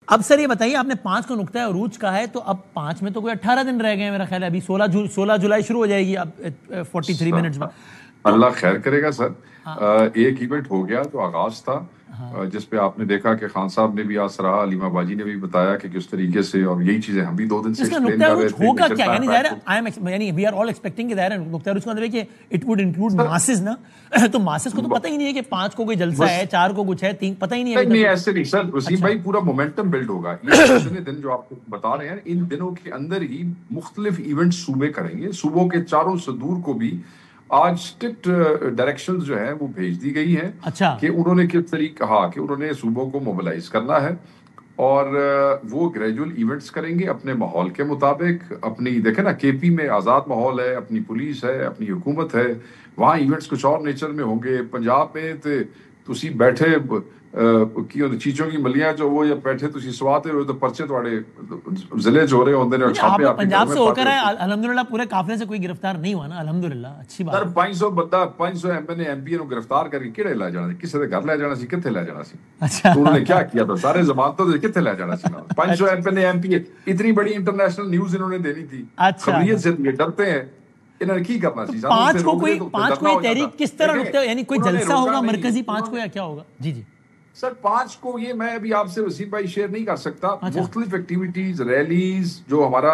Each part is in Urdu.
اب سر یہ بتائیے آپ نے 5 کو نقطۂ عروج کا ہے تو اب 5 میں تو کوئی 18 دن رہ گئے ہیں میرا خیال ہے, ابھی 16 جولائی شروع ہو جائے گی اب 43 منٹس میں. اللہ خیر کرے گا سر. ایک ایونٹ ہو گیا جو آغاز تھا جس پہ آپ نے دیکھا کہ خان صاحب نے بھی آس رہا, علیمہ باجی نے بھی بتایا کہ کس طریقے سے, اور یہی چیزیں ہم بھی 2 دن سے ایکسپلین کر رہے تھے. ہوگا کیا یعنی ظاہر ہے یعنی وی آر آل ایکسپیکٹنگ کہ ظاہر ہے نقطۂ عروج کا مطلب ہے کہ اٹ وڈ انکلوڈ ماسز نا, تو ماسز کو تو پتہ ہی نہیں ہے کہ 5 کو کوئی جلسہ ہے, 4 کو کچھ ہے, 3 پتہ ہی نہیں ہے. نہیں ایسے نہیں سر وسیم بھائی, پورا مومنٹم بلڈ ہوگا. یہ اتنے دن جو آپ کو بتا رہے ہیں ان دنوں کے اندر ہی مختلف ایونٹ صوبے کریں گے. صوبوں کے چاروں صدور کو بھی آج اسٹرکٹ ڈائریکشن جو ہے وہ بھیج دی گئی ہیں کہ انہوں نے کس طریقے کہ انہوں نے صوبوں کو موبلائز کرنا ہے اور وہ گریجول ایونٹس کریں گے اپنے ماحول کے مطابق. اپنی دیکھیں نا کے پی میں آزاد ماحول ہے, اپنی پولیس ہے, اپنی حکومت ہے, وہاں ایونٹس کچھ اور نیچر میں ہوں گے. پنجاب میں تسی بیٹھے چیزوں کی ملیاں جو وہ یا بیٹھے تسی سواتے ہوئے تو پرچے تواڈے ضلع جو رہے ہوندے نے اور چھاپے آپ پنجاب سے ہو کر ہے الحمدللہ پورے قافلے سے کوئی گرفتار نہیں ہوا نا, الحمدللہ اچھی بات. سر 500 بندہ 500 M N A M P نو گرفتار کر کے کیڑے لے جانا سی, کسے دے گھر لے جانا سی, کتھے لے جانا سی. انہوں نے کیا کیا تھا سارے ضمانتوں سے کتھے لے جانا سی. 500 M N A M P اتنی بڑی انٹرنیشنل نیوز انہوں نے دینی تھی, خبریت سے یہ ڈرتے ہیں. انہوں نے کی کرنا سی. 5 کو تحریک کس طرح رکھتے ہو, یعنی کوئی جلسہ ہوگا مرکزی 5 کو یا کیا ہوگا؟ جی جی سر 5 کو یہ میں ابھی آپ سے وسیم بھائی شیئر نہیں کر سکتا. مختلف ایکٹیویٹیز, ریلیز, جو ہمارا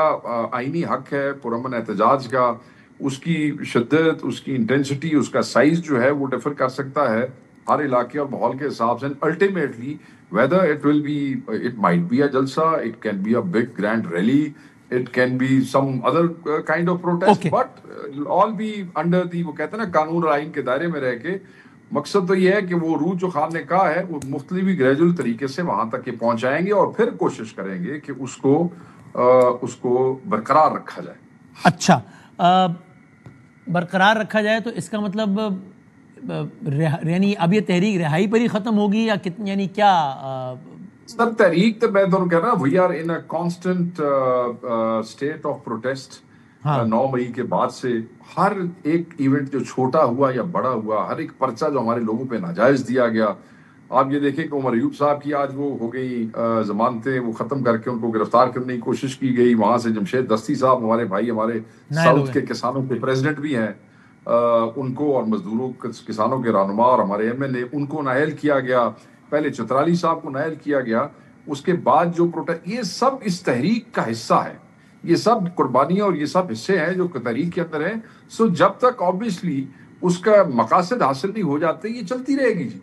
آئینی حق ہے پرامن احتجاج کا, اس کی شدت, اس کی انٹینسٹی, اس کا سائز جو ہے وہ ڈیفر کر سکتا ہے ہر علاقے اور ماحول کے حساب سے. Ultimately whether it will be, it might be a jalsa, it can be a big grand rally, it can be some other kind of protest, but all be under the وہ کہتے ہیں نا قانون اور آئین کے دائرے میں رہ کے. مقصد تو یہ ہے کہ وہ روٹ جو خان نے کہا ہے وہ مختلف گریجول طریقے سے وہاں تک کے پہنچائیں گے اور پھر کوشش کریں گے کہ اس کو برقرار رکھا جائے. اچھا برقرار رکھا جائے تو اس کا مطلب یعنی اب یہ تحریک رہائی پر ہی ختم ہوگی یا یعنی کیا؟ سر تحریک تو میں دونوں کہہ رہا ہوں we are in a constant state of protest. 9 مئی کے بعد سے ہر ایک ایونٹ جو چھوٹا ہوا یا بڑا ہوا, ہر ایک پرچہ جو ہمارے لوگوں پہ ناجائز دیا گیا. آپ یہ دیکھیں کہ عمر ایوب صاحب کی آج وہ ہو گئی ضمانتیں, وہ ختم کر کے ان کو گرفتار کرنے کی کوشش کی گئی. وہاں سے جمشید دستی صاحب ہمارے بھائی, ہمارے ساؤتھ کے کسانوں کے پریزیڈنٹ بھی ہیں, ان کو اور مزدوروں کسانوں کے رہنما اور ہمارے ایم این اے ان کو نااہل کیا گیا. پہلے چترالی صاحب کو نااہل کیا گیا. اس کے بعد جو پروٹیسٹ, یہ سب اس تحریک کا حصہ ہے, یہ سب قربانیاں اور یہ سب حصے ہیں جو تحریک کے اندر ہیں. سو جب تک آبویسلی اس کا مقاصد حاصل نہیں ہو جاتے یہ چلتی رہے گی. جی